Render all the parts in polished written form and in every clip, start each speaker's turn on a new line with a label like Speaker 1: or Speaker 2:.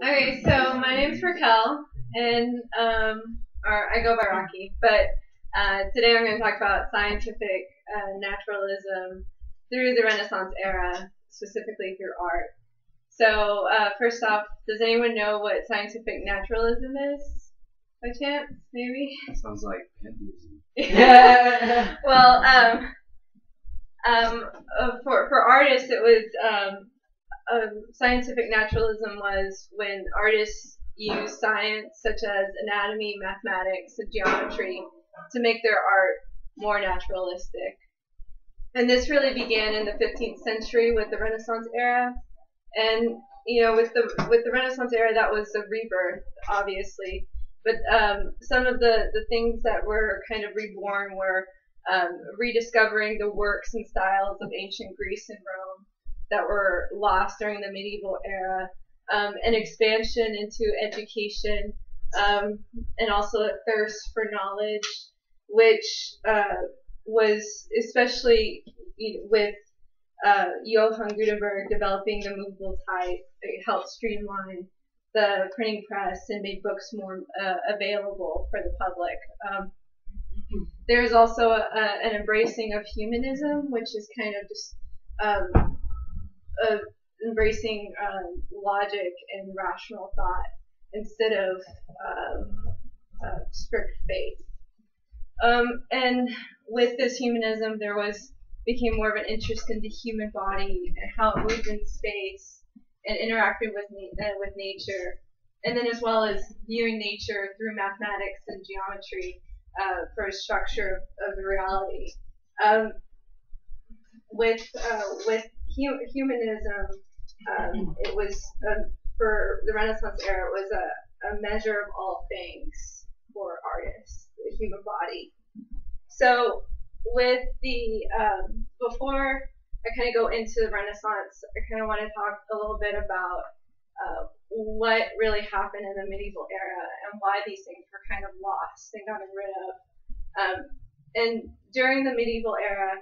Speaker 1: Okay, so my name's Raquel, and or I go by Rocky, but today I'm going to talk about scientific naturalism through the Renaissance era, specifically through art. So first off, does anyone know what scientific naturalism is? By chance, maybe?
Speaker 2: Sounds like pantheism.
Speaker 1: Yeah. Well, for artists, it was scientific naturalism was when artists use science such as anatomy, mathematics, and geometry to make their art more naturalistic. And this really began in the 15th century with the Renaissance era. And with the Renaissance era, that was a rebirth, obviously. But some of the things that were kind of reborn were rediscovering the works and styles of ancient Greece and Rome that were lost during the medieval era, an expansion into education, and also a thirst for knowledge, which was especially with Johann Gutenberg developing the movable type. It helped streamline the printing press and made books more available for the public. There's also an embracing of humanism, which is kind of just embracing logic and rational thought instead of strict faith. And with this humanism, there became more of an interest in the human body and how it moved in space and interacted with nature, and then as well as viewing nature through mathematics and geometry for a structure of the reality. With humanism, it was for the Renaissance era. It was a measure of all things for artists, the human body. So with the before I kind of go into the Renaissance, I kind of want to talk a little bit about what really happened in the medieval era and why these things were kind of lost and gotten rid of. And during the medieval era,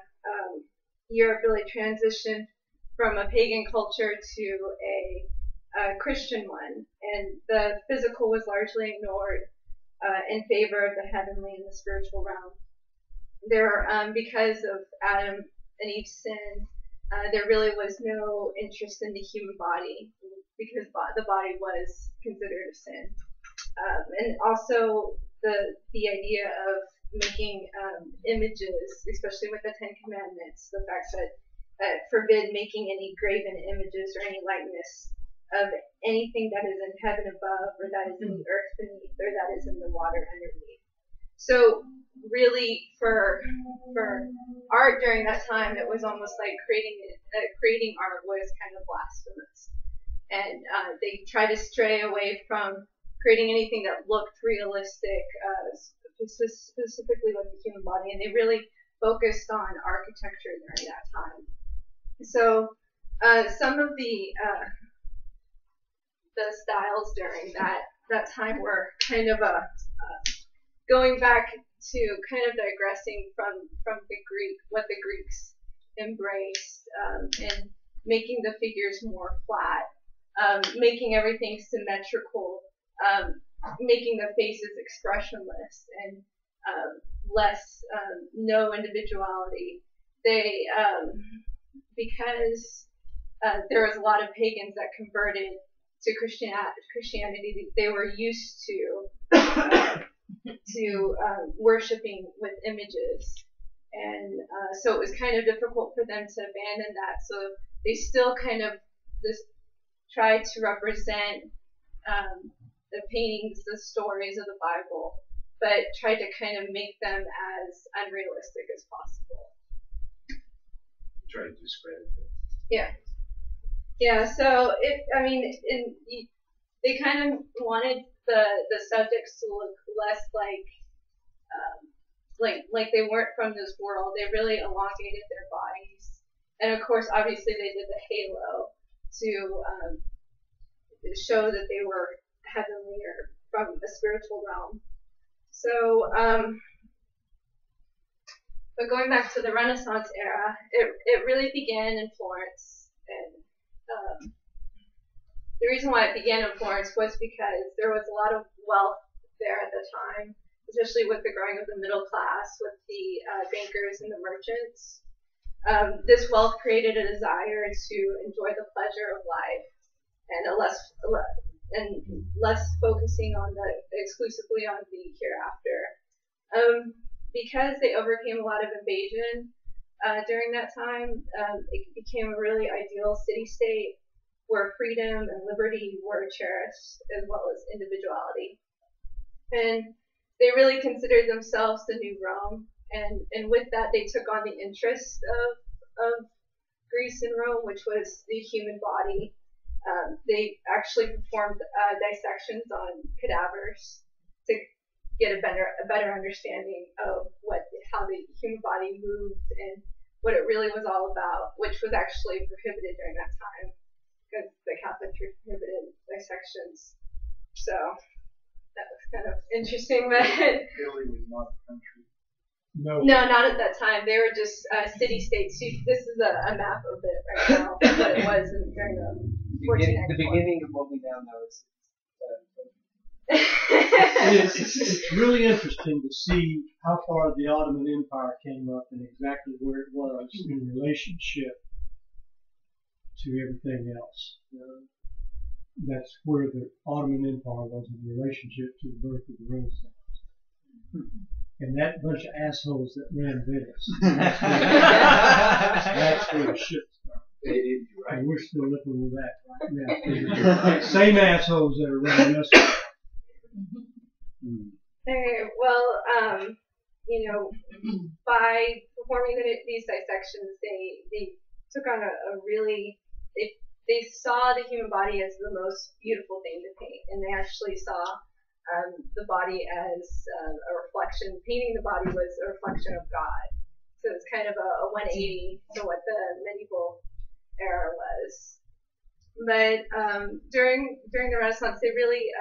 Speaker 1: Europe really transitioned from a pagan culture to a Christian one, and the physical was largely ignored in favor of the heavenly and the spiritual realm. Because of Adam and Eve's sin, there really was no interest in the human body because the body was considered a sin. And also the idea of making images, especially with the Ten Commandments, the fact that forbid making any graven images or any likeness of anything that is in heaven above, or that is in the earth beneath, or that is in the water underneath. So really, for art during that time, it was almost like creating art was kind of blasphemous, and they tried to stray away from creating anything that looked realistic, specifically with the human body, and they really focused on architecture during that time. So some of the styles during that time were kind of going back to kind of digressing from what the Greeks embraced, and making the figures more flat, making everything symmetrical, making the faces expressionless and no individuality. They because there was a lot of pagans that converted to Christianity, they were used to worshiping with images, and so it was kind of difficult for them to abandon that. So they still kind of just tried to represent the paintings, the stories of the Bible, but tried to kind of make them as unrealistic as possible.
Speaker 2: Try to discredit it.
Speaker 1: Yeah. So they kind of wanted the subjects to look less like they weren't from this world. They really elongated their bodies, and of course, obviously, they did the halo to show that they were heavenly or from the spiritual realm. So, but going back to the Renaissance era, it really began in Florence, and the reason why it began in Florence was because there was a lot of wealth there at the time, especially with the growing of the middle class, with the bankers and the merchants. This wealth created a desire to enjoy the pleasure of life and less focusing on exclusively on the hereafter. Because they overcame a lot of invasion during that time, it became a really ideal city-state where freedom and liberty were cherished, as well as individuality. And they really considered themselves the new Rome, and with that they took on the interest of Greece and Rome, which was the human body. They actually performed dissections on cadavers to get a better understanding of how the human body moved and what it really was all about, which was actually prohibited during that time because the Catholic Church prohibited dissections. So that was kind of interesting. But
Speaker 2: Italy was not a country.
Speaker 3: No,
Speaker 1: not at that time. They were just city-states. This is a map of it right now, what it was during the 1494.
Speaker 4: The beginning of what we now know is.
Speaker 3: it's really interesting to see how far the Ottoman Empire came up and exactly where it was in relationship to everything else. That's where the Ottoman Empire was in relationship to the birth of the Renaissance. And that bunch of assholes that ran Venice, that's where the shit started. And we're still living with that right now. Same assholes that are running us.
Speaker 1: Okay, well, by performing these dissections, they took on they saw the human body as the most beautiful thing to paint, and they actually saw the body as a reflection. Painting the body was a reflection of God, so it's kind of a 180 to what the medieval era was. But during the Renaissance, they really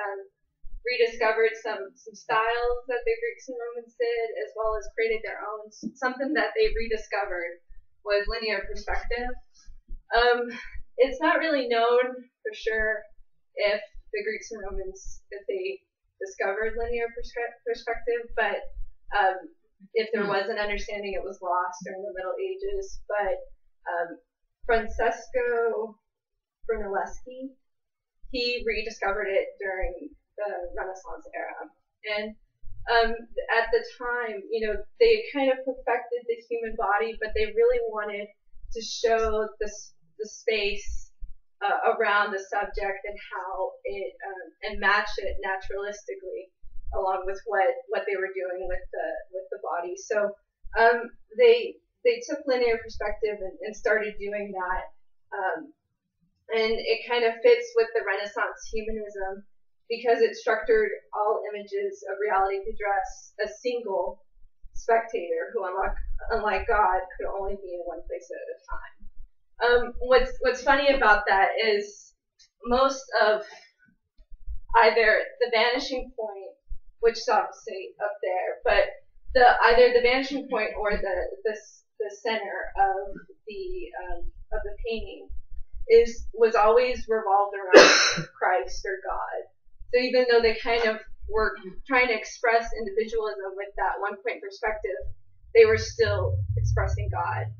Speaker 1: rediscovered some styles that the Greeks and Romans did, as well as created their own. Something that they rediscovered was linear perspective. It's not really known for sure if the Greeks and Romans, if they discovered linear perspective, but if there was an understanding, it was lost during the Middle Ages. But Francesco Brunelleschi, he rediscovered it during the Renaissance era. And at the time, they kind of perfected the human body, but they really wanted to show the space around the subject and how it and match it naturalistically along with what they were doing with the body. So they took linear perspective and started doing that, and it kind of fits with the Renaissance humanism because it structured all images of reality to address a single spectator who, unlike God, could only be in one place at a time. What's funny about that is most of either the vanishing point, which is obviously up there, but either the vanishing point or the center of the painting was always revolved around Christ or God. So even though they kind of were trying to express individualism with that one point perspective, they were still expressing God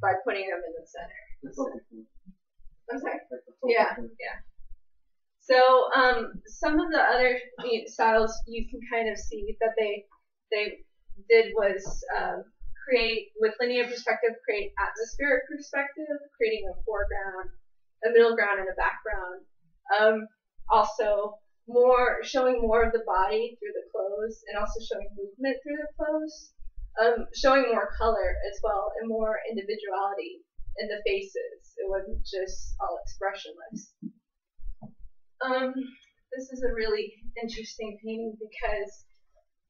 Speaker 1: by putting them in the center. I'm sorry. Yeah. So some of the other styles you can kind of see that they did was create, with linear perspective, create atmospheric perspective, creating a foreground, a middle ground, and a background. Also, showing more of the body through the clothes, and also showing movement through the clothes. Showing more color as well, and more individuality in the faces. It wasn't just all expressionless. This is a really interesting painting because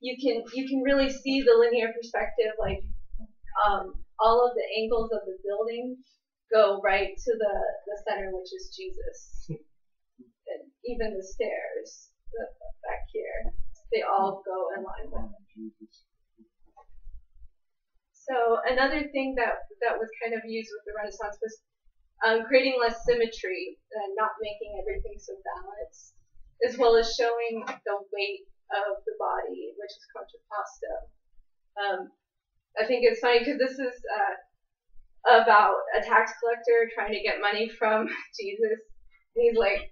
Speaker 1: you can really see the linear perspective, like all of the angles of the building go right to the center, which is Jesus. And even the stairs back here, they all go in line with it. So another thing that was kind of used with the Renaissance was creating less symmetry and not making everything so balanced, as well as showing the weight of the body, which is contrapposto. I think it's funny because this is about a tax collector trying to get money from Jesus. And he's like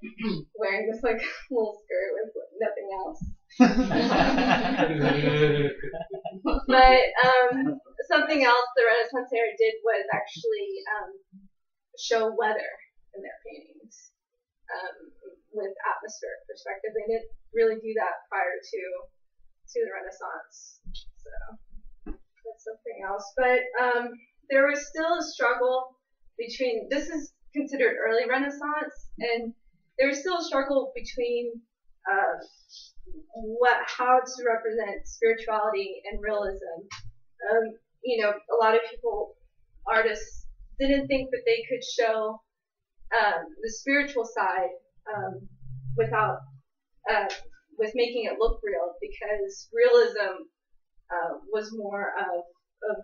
Speaker 1: wearing this like little skirt with nothing else. But something else the Renaissance era did was actually show weather in their paintings with atmospheric perspective. They didn't really do that prior to the Renaissance. So that's something else. But there was still a struggle between, this is considered early Renaissance, and there was still a struggle between how to represent spirituality and realism. A lot of people, artists, didn't think that they could show the spiritual side with making it look real, because realism was more of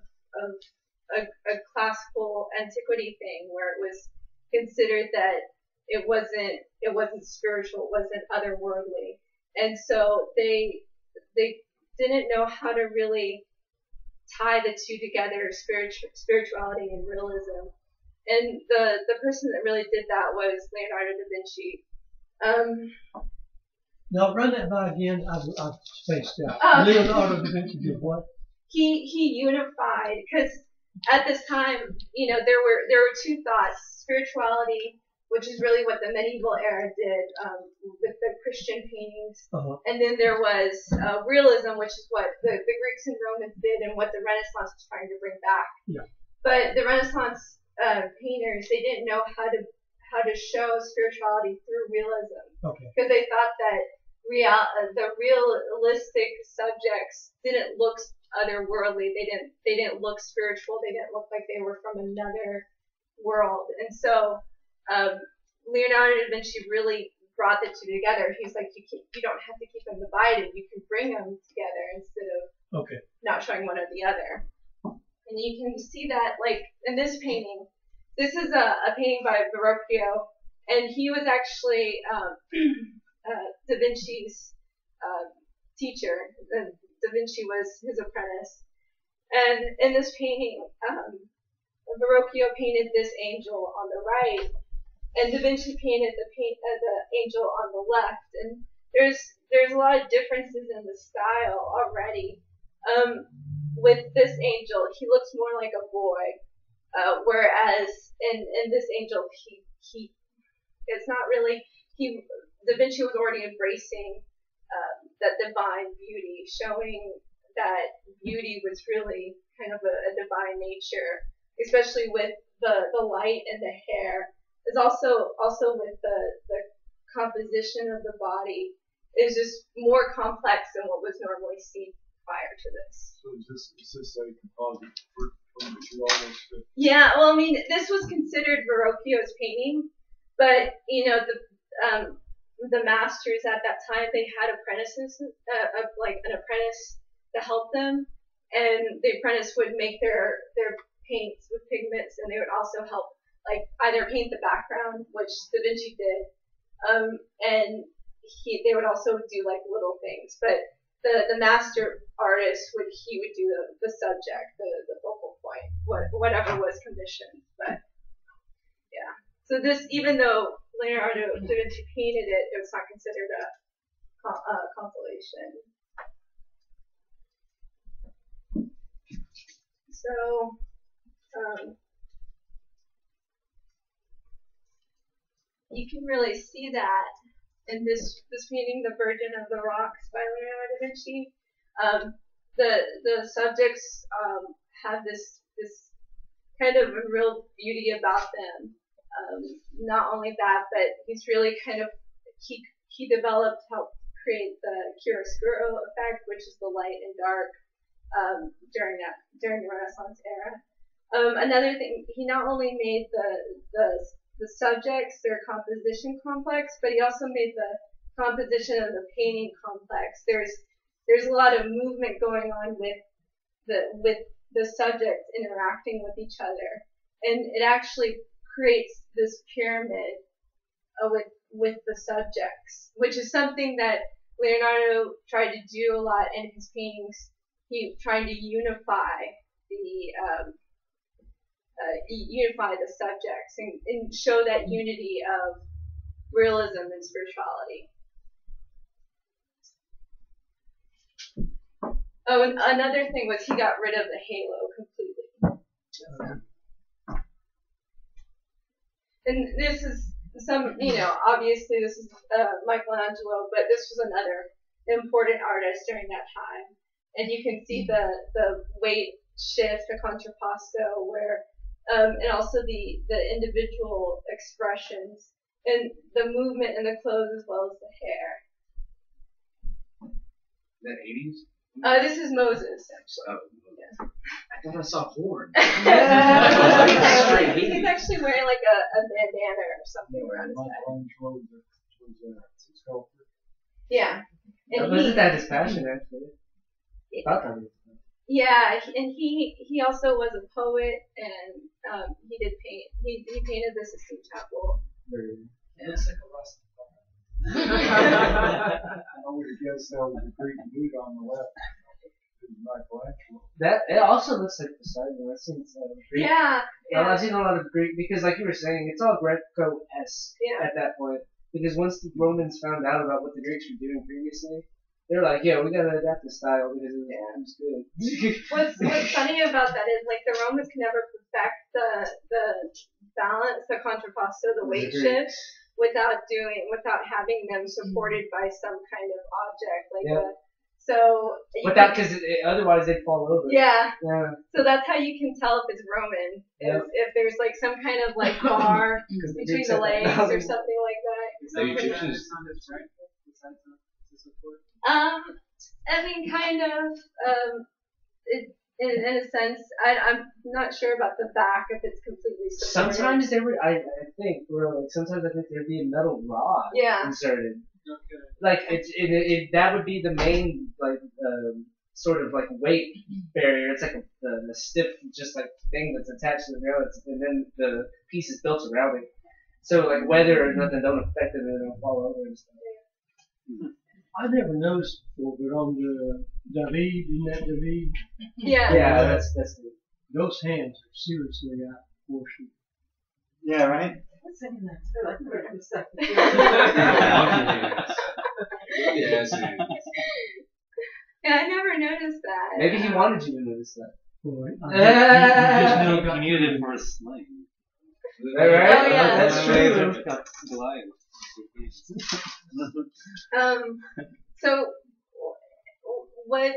Speaker 1: a classical antiquity thing, where it was considered that it wasn't spiritual, it wasn't otherworldly, and so they didn't know how to really tie the two together, spirituality and realism. And the person that really did that was Leonardo da Vinci.
Speaker 3: Now run that by again. I've spaced out. Leonardo da Vinci did what?
Speaker 1: He unified, because at this time, there were two thoughts: spirituality, which is really what the medieval era did with the Christian paintings, and then there was realism, which is what the Greeks and Romans did, and what the Renaissance was trying to bring back.
Speaker 3: Yeah.
Speaker 1: But the Renaissance painters, they didn't know how to show spirituality through realism, because they thought that the realistic subjects didn't look otherworldly. They didn't look spiritual. They didn't look like they were from another world. And so Leonardo da Vinci really brought the two together. He's like, you don't have to keep them divided. You can bring them together instead of not showing one or the other. And you can see that, like, in this painting. This is a painting by Verrocchio, and he was actually Da Vinci's teacher. Da Vinci was his apprentice. And in this painting, Verrocchio painted this angel on the right, and Da Vinci painted the angel on the left. And there's a lot of differences in the style already. With this angel, he looks more like a boy, whereas in this angel, he it's not really, Da Vinci was already embracing that divine beauty, showing that beauty was really kind of a divine nature, especially with the light and the hair. It's also with the composition of the body is just more complex than what was normally seen prior to this.
Speaker 2: So is this a composite from which you almost fit?
Speaker 1: Yeah, well, I mean, this was considered Verrocchio's painting, but the masters at that time, they had apprentices, like an apprentice to help them, and the apprentice would make their paints with pigments, and they would also help, like, either paint the background, which Da Vinci did, and they would also do like little things, but the master artist would do the subject, the focal point, whatever was commissioned. But yeah, so this, even though Leonardo da Vinci painted it, it was not considered a compilation. So you can really see that in this painting, The Virgin of the Rocks by Leonardo da Vinci. The subjects have this kind of a real beauty about them. Not only that, but he's really kind of, he developed, helped create the chiaroscuro effect, which is the light and dark during the Renaissance era. Another thing, he not only made the subjects, their composition complex, but he also made the composition of the painting complex. There's a lot of movement going on with the subjects interacting with each other, and it actually creates this pyramid with the subjects, which is something that Leonardo tried to do a lot in his paintings. He trying to unify the subjects and show that unity of realism and spirituality. Oh, and another thing was he got rid of the halo completely. And this is obviously this is Michelangelo, but this was another important artist during that time. And you can see the weight shift, the contrapposto, where and also the individual expressions and the movement in the clothes as well as the hair.
Speaker 5: The 80s?
Speaker 1: This is Moses, actually.
Speaker 5: Oh,
Speaker 1: yeah.
Speaker 5: I thought I saw horn.
Speaker 1: He's actually wearing like a bandana or something around his head. Yeah. And
Speaker 6: wasn't that his passion, actually?
Speaker 1: Yeah, and he also was a poet, and he did paint. He painted the Sistine Chapel.
Speaker 4: It looks like a rusty
Speaker 2: I would guess that was the Greek dude on the left. Michelangelo.
Speaker 6: That it also looks like Poseidon. I've seen some Greek.
Speaker 1: Yeah.
Speaker 6: I've seen a lot of Greek because, like you were saying, it's all Greco-esque at that point. Because once the Romans found out about what the Greeks were doing previously, they're like, "Yeah, we gotta adapt the style because it's good."
Speaker 1: What's funny about that is like the Romans can never perfect the balance, the contrapposto, the weight shift without having them supported by some kind of object
Speaker 6: because otherwise they'd fall over.
Speaker 1: Yeah. So that's how you can tell if it's Roman. If there's like some kind of like bar between the legs or something like that.
Speaker 5: The Egyptians.
Speaker 1: I mean, kind of. In a sense, I'm not sure about the back if it's completely supported.
Speaker 6: Sometimes there would, sometimes I think there'd be a metal rod inserted.
Speaker 2: Okay.
Speaker 6: Like that would be the main sort of like weight barrier. It's like a stiff just like thing that's attached to the ground, and then the piece is built around it. So like weather or nothing don't affect it, and it don't fall over and stuff.
Speaker 3: I never noticed before, but on the David, isn't that David?
Speaker 1: Yeah.
Speaker 6: That's good.
Speaker 3: Those hands are seriously out of proportion.
Speaker 2: Yeah, right?
Speaker 4: I was thinking that too. I think we're going to say.
Speaker 5: Yes.
Speaker 1: Yeah, I never noticed that.
Speaker 6: Maybe he wanted you to notice that.
Speaker 3: Boy,
Speaker 7: You needed it for a sling.
Speaker 6: Right?
Speaker 1: Oh, yeah.
Speaker 6: That's true.
Speaker 1: So what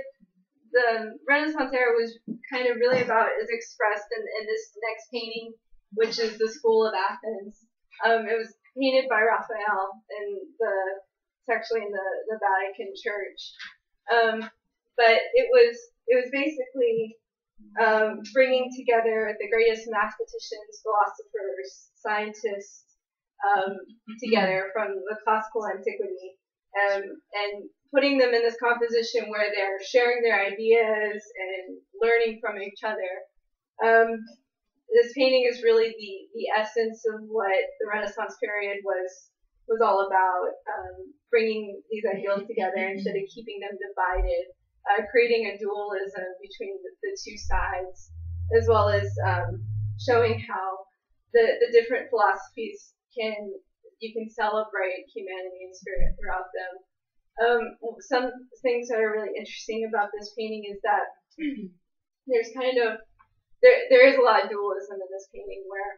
Speaker 1: the Renaissance era was kind of really about is expressed in this next painting, which is the School of Athens. It was painted by Raphael it's actually in the Vatican Church. But it was basically bringing together the greatest mathematicians, philosophers, scientists together from the classical antiquity, and putting them in this composition where they're sharing their ideas and learning from each other. This painting is really the essence of what the Renaissance period was all about, bringing these ideals together instead of keeping them divided, creating a dualism between the two sides, as well as showing how the different philosophies you can celebrate humanity and spirit throughout them. Some things that are really interesting about this painting is that there's there is a lot of dualism in this painting where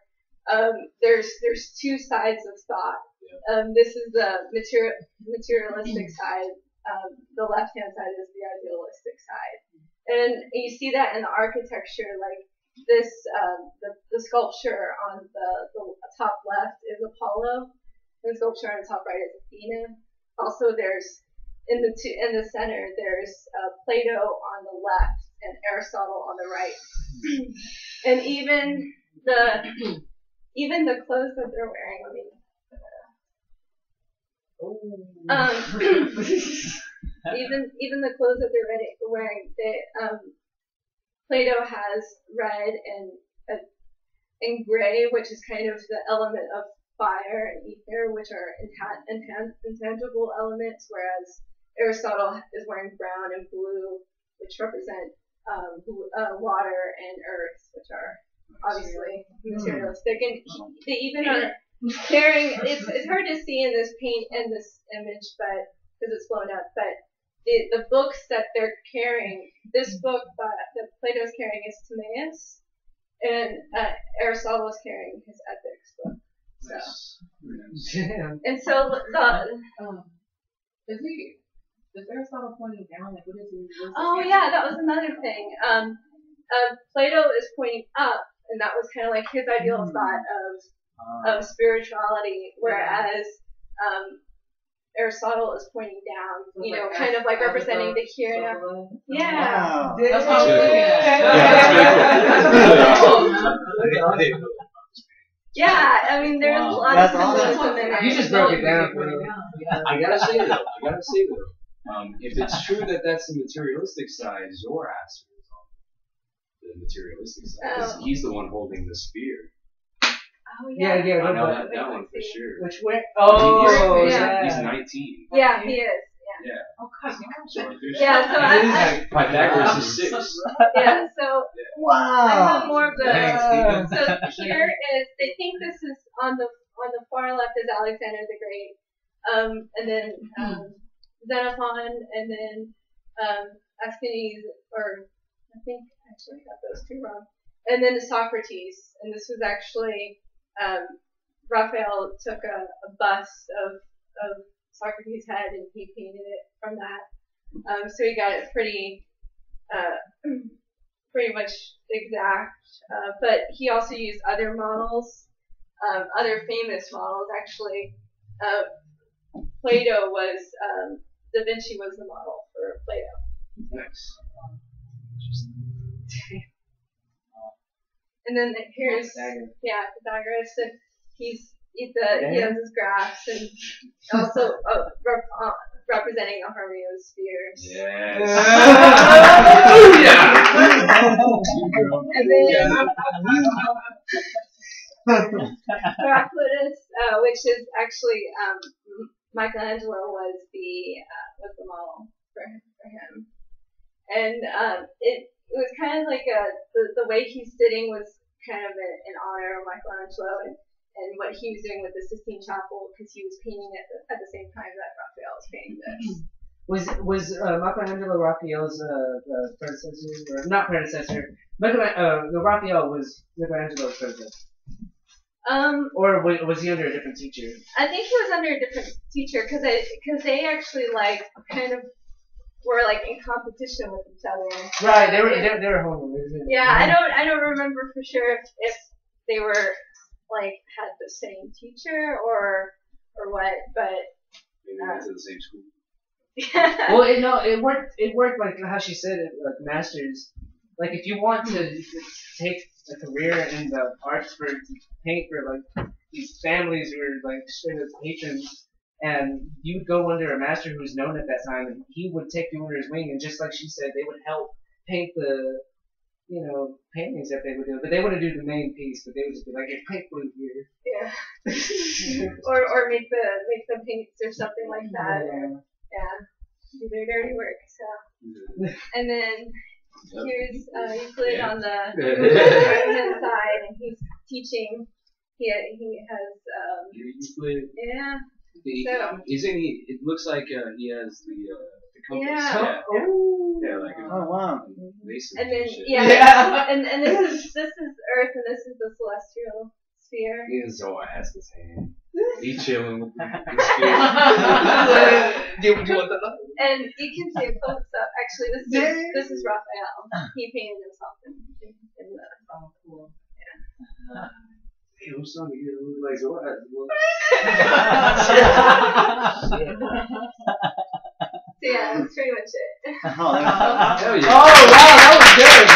Speaker 1: there's two sides of thought. This is the materialistic side. The left-hand side is the idealistic side, and you see that in the architecture. Like this, the sculpture on the top left is Apollo, and the sculpture on the top right is Athena. Also, there's in the center there's Plato on the left and Aristotle on the right, and even the clothes that they're wearing. Even the clothes that they're wearing, Plato has red and and gray, which is kind of the element of fire and ether, which are intangible elements, whereas Aristotle is wearing brown and blue, which represent water and earth, which are obviously materialistic. And they even are carrying, it's hard to see in this image, but because it's blown up, but the books that they're carrying, this book that Plato's carrying is Timaeus, and Aristotle is carrying his ethics book. So, and so
Speaker 4: is Aristotle pointing down? Like, what is he?
Speaker 1: Oh yeah, that was another thing. Plato is pointing up, and that was kind of like his ideal thought of spirituality, whereas Aristotle is pointing down, you know, kind of like representing the here and now. Yeah.
Speaker 3: Wow.
Speaker 4: That's what I'm looking at.
Speaker 1: Yeah, I mean, there's a lot of symbolism in there.
Speaker 6: You just broke it down for me.
Speaker 5: I gotta say though, if it's true that that's the materialistic side, Zoroaster is on the materialistic side. He's the one holding the spear.
Speaker 1: Oh yeah.
Speaker 5: I know that one for sure.
Speaker 6: Which way? Oh,
Speaker 5: He's 19.
Speaker 1: Yeah, he is.
Speaker 5: Yeah.
Speaker 4: Oh, God.
Speaker 1: Yeah, so I
Speaker 5: Pythagoras is 6.
Speaker 1: yeah, so
Speaker 3: Wow.
Speaker 1: I have more of the.
Speaker 5: Thanks,
Speaker 1: So here is, they think this is on the far left is Alexander the Great, and then Xenophon, and then Ascanius, or I think actually I got those two wrong, and then Socrates, and this was actually Raphael took a bust of Socrates' head and he painted it from that, so he got it pretty much exact, but he also used other models, other famous models. Actually, Plato was, Da Vinci was the model for Plato.
Speaker 5: Nice.
Speaker 1: And then here's, Pythagoras, and he has his graphs, and also representing the harmony of the spheres.
Speaker 5: Yes.
Speaker 1: And then Heraclitus, which is actually Michelangelo was the model for him, and it was kind of like the way he's sitting was kind of in honor of Michelangelo and what he was doing with the Sistine Chapel, because he was painting it at the same time that Raphael was painting this.
Speaker 6: Was Michelangelo Raphael's predecessor, or not predecessor? Raphael was Michelangelo's predecessor. Or was he under a different teacher?
Speaker 1: I think he was under a different teacher because they actually like kind of were like in competition with each other.
Speaker 6: Right, they were home.
Speaker 1: Yeah, I don't remember for sure if they were like had the same teacher or what, but
Speaker 5: Maybe they went to the same school.
Speaker 6: Well, it worked like how she said it, like masters. Like if you want to take a career in the arts to paint for like these families who are like straight up patrons, and you would go under a master who was known at that time, and he would take you under his wing, and just like she said, they would help paint the paintings that they would do, but they wouldn't do the main piece, but they would just be like, paint blue here.
Speaker 1: Yeah. or make the paints or something like that. Yeah. Do their dirty work. So, and then here's Euclid on the right hand side, and he's teaching. He has
Speaker 5: Euclid.
Speaker 1: Yeah.
Speaker 5: So isn't he? It looks like he has the compass.
Speaker 1: Yeah.
Speaker 5: Yeah, like
Speaker 3: Oh wow.
Speaker 5: Mason
Speaker 1: and then
Speaker 5: shit.
Speaker 1: and this is Earth, and this is the celestial sphere.
Speaker 5: He is so ass his hand. He chilling with the
Speaker 1: And you can see a close up. Actually, this is Raphael. He painted himself in the.
Speaker 4: Oh, cool.
Speaker 1: Yeah.
Speaker 5: I'm starting to get a little like Zora.
Speaker 1: So yeah, that's pretty much it.
Speaker 3: Oh,
Speaker 5: Hell yeah.
Speaker 6: Oh wow, that was good.